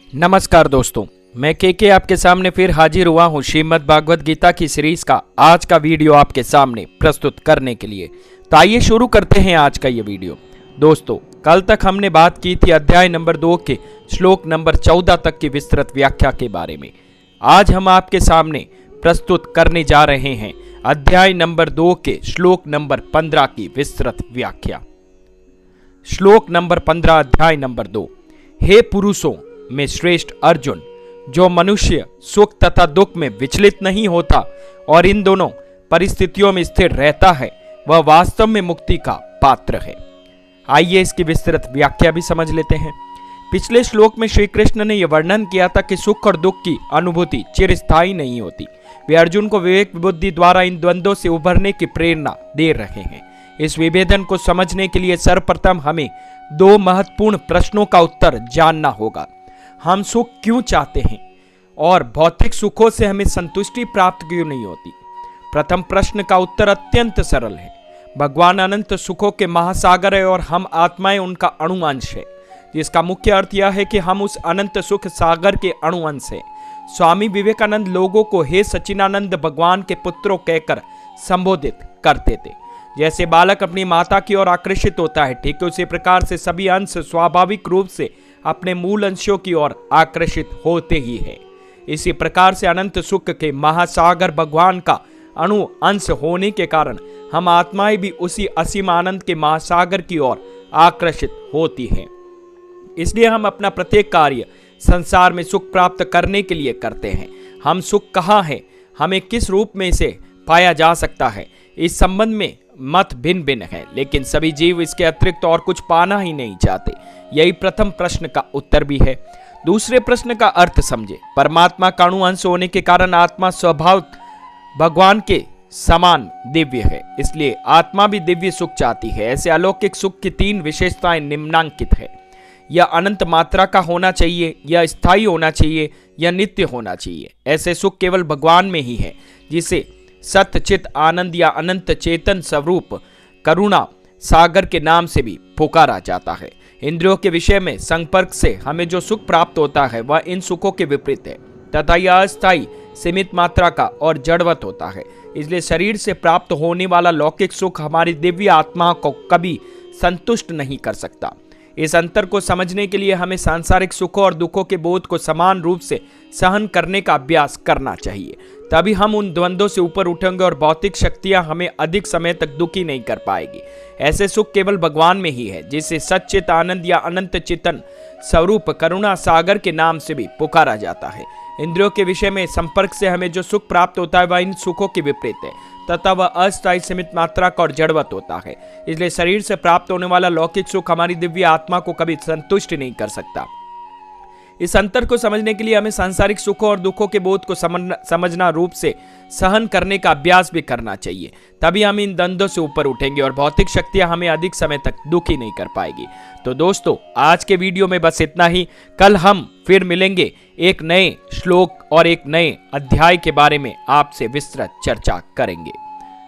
नमस्कार दोस्तों, मैं के आपके सामने फिर हाजिर हुआ हूँ श्रीमद् भागवत गीता की सीरीज का आज का वीडियो आपके सामने प्रस्तुत करने के लिए। तो आइए शुरू करते हैं आज का ये वीडियो। दोस्तों, कल तक हमने बात की थी अध्याय नंबर 2 के श्लोक नंबर 14 तक की विस्तृत व्याख्या के बारे में। आज हम आपके सामने प्रस्तुत करने जा रहे हैं अध्याय नंबर 2 के श्लोक नंबर 15 की विस्तृत व्याख्या। श्लोक नंबर 15 अध्याय नंबर 2। हे पुरुषों में श्रेष्ठ अर्जुन, जो मनुष्य सुख तथा दुख में विचलित नहीं होता और इन दोनों परिस्थितियों में स्थिर रहता है, वह वास्तव में मुक्ति का पात्र है। आइए इसकी विस्तृत व्याख्या भी समझ लेते हैं। पिछले श्लोक में श्री कृष्ण ने यह वर्णन किया था कि सुख और दुख की अनुभूति चिरस्थायी नहीं होती। वे अर्जुन को विवेक बुद्धि द्वारा इन द्वंद्वों से उभरने की प्रेरणा दे रहे हैं। इस विभेदन को समझने के लिए सर्वप्रथम हमें दो महत्वपूर्ण प्रश्नों का उत्तर जानना होगा। हम सुख क्यों चाहते हैं और भौतिक सुखों से हमें संतुष्टि प्राप्त क्यों नहीं होती? प्रथम प्रश्न का उत्तर अत्यंत सरल है। भगवान अनंत सुखों के महासागर है और हम आत्माएं उनका अणुअंश है, जिसका मुख्य अर्थ यह है कि हम उस अनंत सुख सागर के अणुअंश हैं। स्वामी विवेकानंद लोगों को हे सच्चिदानंद भगवान के पुत्रों कहकर संबोधित करते थे। जैसे बालक अपनी माता की ओर आकर्षित होता है, ठीक उसी प्रकार से सभी अंश स्वाभाविक रूप से अपने मूल अंशों की ओर आकर्षित होते ही है। इसी प्रकार से अनंत सुख के महासागर भगवान का अणु अंश होने के कारण हम आत्माएं भी उसी असीम आनंद के महासागर की ओर आकर्षित होती हैं। इसलिए हम अपना प्रत्येक कार्य संसार में सुख प्राप्त करने के लिए करते हैं। हम सुख कहाँ है, हमें किस रूप में इसे पाया जा सकता है, इस संबंध में मत भिन्न भिन्न है, लेकिन सभी जीव इसके अतिरिक्त और कुछ पाना ही नहीं चाहते। यही प्रथम प्रश्न का उत्तर भी है। दूसरे प्रश्न का अर्थ समझे। परमात्मा का अणु अंश होने के कारण आत्मा स्वभाव भगवान के समान दिव्य है, इसलिए आत्मा भी दिव्य सुख चाहती है। ऐसे अलौकिक सुख की तीन विशेषताएं निम्नांकित है। यह अनंत मात्रा का होना चाहिए, यह स्थायी होना चाहिए, यह नित्य होना चाहिए। ऐसे सुख केवल भगवान में ही है, जिसे सत्य चित आनंद या अनंत चेतन स्वरूप करुणा सागर के नाम से भी पुकारा जाता है। इंद्रियों के विषय में संपर्क से हमें जो सुख प्राप्त होता है वह इन सुखों के विपरीत है तथा यह अस्थायी सीमित मात्रा का और जड़वत होता है। इसलिए शरीर से प्राप्त होने वाला लौकिक सुख हमारी दिव्य आत्मा को कभी संतुष्ट नहीं कर सकता। इस अंतर को समझने के लिए हमें सांसारिक सुखों और दुखों के बोध को समान रूप से सहन करने का अभ्यास करना चाहिए। तभी हम उन द्वंद्वों से ऊपर उठेंगे और भौतिक शक्तियां हमें अधिक समय तक दुखी नहीं कर पाएगी। ऐसे सुख केवल भगवान में ही है, जिसे सच्चित आनंद या अनंत चेतन स्वरूप करुणा सागर के नाम से भी पुकारा जाता है। इंद्रियों के विषय में संपर्क से हमें जो सुख प्राप्त होता है वह इन सुखों के विपरीत है तथा वह अस्थायी सीमित मात्रा का और जड़वत होता है। इसलिए शरीर से प्राप्त होने वाला लौकिक सुख हमारी दिव्य आत्मा को कभी संतुष्ट नहीं कर सकता। इस अंतर को समझने के लिए हमें सांसारिक सुखों और दुखों के बोध को समझना रूप से सहन करने का अभ्यास भी करना चाहिए। तभी हम इन द्वंद्वों से ऊपर उठेंगे और भौतिक शक्तियां हमें अधिक समय तक दुखी नहीं कर पाएगी। तो दोस्तों, आज के वीडियो में बस इतना ही। कल हम फिर मिलेंगे एक नए श्लोक और एक नए अध्याय के बारे में आपसे विस्तृत चर्चा करेंगे।